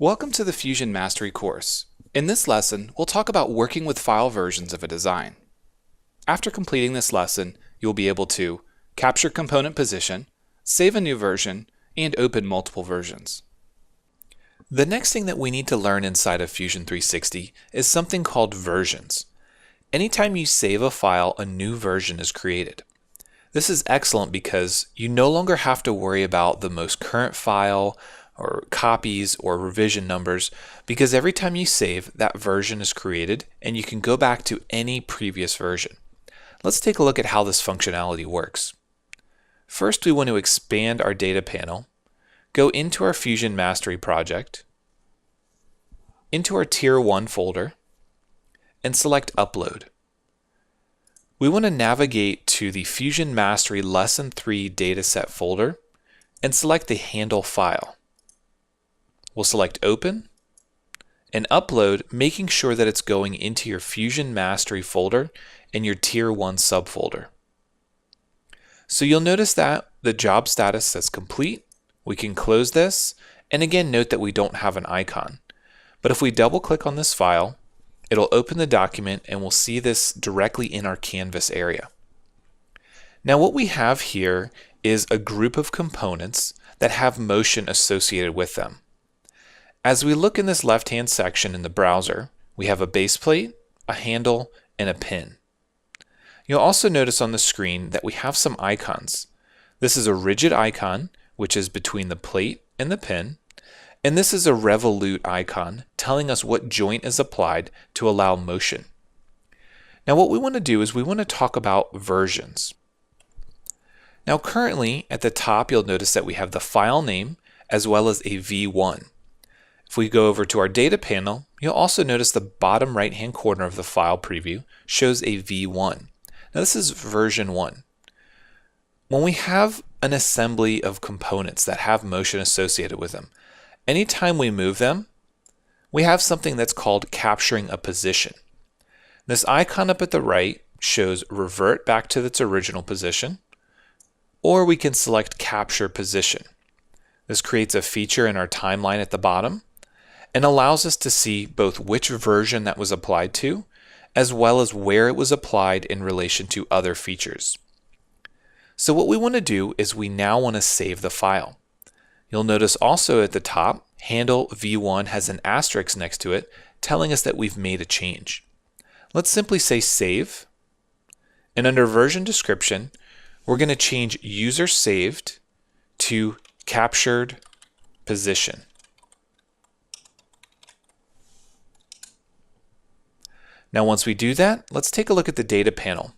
Welcome to the Fusion Mastery course. In this lesson, we'll talk about working with file versions of a design. After completing this lesson, you'll be able to capture component position, save a new version, and open multiple versions. The next thing that we need to learn inside of Fusion 360 is something called versions. Anytime you save a file, a new version is created. This is excellent because you no longer have to worry about the most current file, or copies or revision numbers, because every time you save, that version is created and you can go back to any previous version. Let's take a look at how this functionality works. First, we want to expand our data panel, go into our Fusion Mastery project, into our Tier 1 folder, and select Upload. We want to navigate to the Fusion Mastery Lesson 3 dataset folder and select the handle file. We'll select Open and Upload, making sure that it's going into your Fusion Mastery folder and your Tier 1 subfolder. So you'll notice that the job status says complete. We can close this, and again note that we don't have an icon. But if we double click on this file, it'll open the document and we'll see this directly in our canvas area. Now what we have here is a group of components that have motion associated with them. As we look in this left-hand section in the browser, we have a base plate, a handle, and a pin. You'll also notice on the screen that we have some icons. This is a rigid icon, which is between the plate and the pin, and this is a revolute icon telling us what joint is applied to allow motion. Now what we want to do is we want to talk about versions. Now currently at the top you'll notice that we have the file name as well as a V1. If we go over to our data panel, you'll also notice the bottom right hand corner of the file preview shows a V1. Now this is version 1. When we have an assembly of components that have motion associated with them, anytime we move them, we have something that's called capturing a position. This icon up at the right shows revert back to its original position, or we can select capture position. This creates a feature in our timeline at the bottom and allows us to see both which version that was applied to, as well as where it was applied in relation to other features. So what we want to do is we now want to save the file. You'll notice also at the top, handle V1 has an asterisk next to it, telling us that we've made a change. Let's simply say save, and under version description, we're going to change user saved to captured position. Now once we do that, let's take a look at the data panel.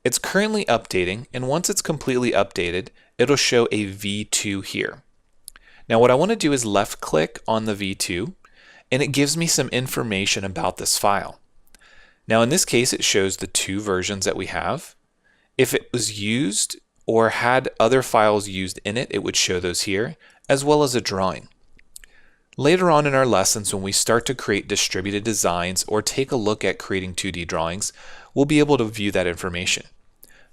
It's currently updating, and once it's completely updated, it'll show a V2 here. Now what I want to do is left click on the V2, and it gives me some information about this file. Now in this case it shows the two versions that we have. If it was used or had other files used in it, it would show those here, as well as a drawing. Later on in our lessons, when we start to create distributed designs or take a look at creating 2D drawings, we'll be able to view that information.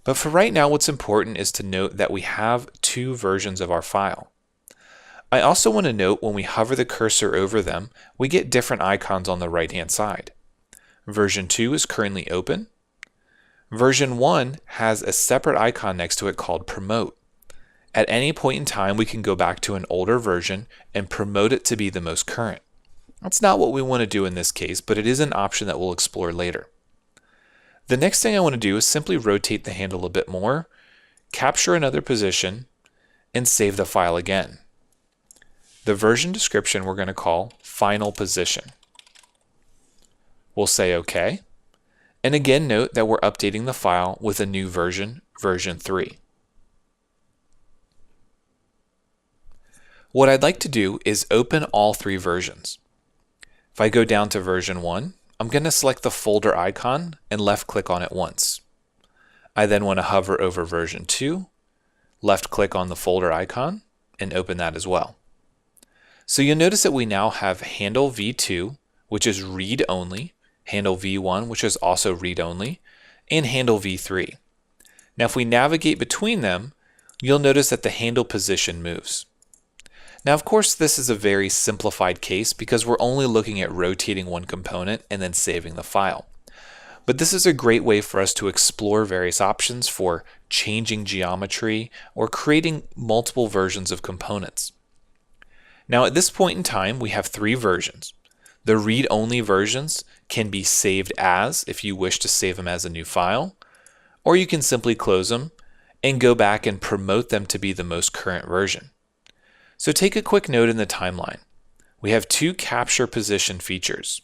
But for right now, what's important is to note that we have two versions of our file. I also want to note when we hover the cursor over them, we get different icons on the right-hand side. Version 2 is currently open. Version 1 has a separate icon next to it called Promote. At any point in time, we can go back to an older version and promote it to be the most current. That's not what we want to do in this case, but it is an option that we'll explore later. The next thing I want to do is simply rotate the handle a bit more, capture another position, and save the file again. The version description we're going to call Final Position. We'll say OK. And again, note that we're updating the file with a new version, version 3. What I'd like to do is open all three versions. If I go down to version 1, I'm going to select the folder icon and left click on it once. I then want to hover over version 2, left click on the folder icon, and open that as well. So you'll notice that we now have handle V2, which is read only, handle V1, which is also read only, and handle V3. Now if we navigate between them, you'll notice that the handle position moves. Now, of course, this is a very simplified case because we're only looking at rotating one component and then saving the file. But this is a great way for us to explore various options for changing geometry or creating multiple versions of components. Now, at this point in time, we have three versions. The read-only versions can be saved as if you wish to save them as a new file, or you can simply close them and go back and promote them to be the most current version. So take a quick note in the timeline. We have two capture position features.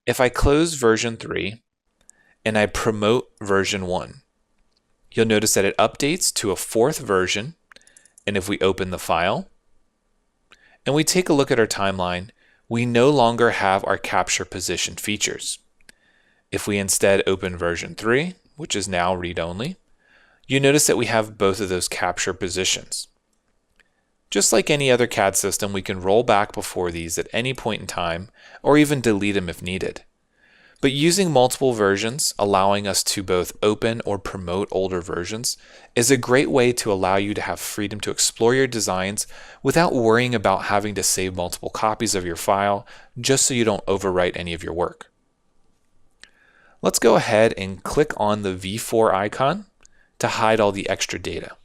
If I close version 3 and I promote version 1, you'll notice that it updates to a fourth version, and if we open the file and we take a look at our timeline, we no longer have our capture position features. If we instead open version 3, which is now read-only, you notice that we have both of those capture positions. Just like any other CAD system, we can roll back before these at any point in time, or even delete them if needed. But using multiple versions, allowing us to both open or promote older versions, is a great way to allow you to have freedom to explore your designs without worrying about having to save multiple copies of your file just so you don't overwrite any of your work. Let's go ahead and click on the V4 icon to hide all the extra data.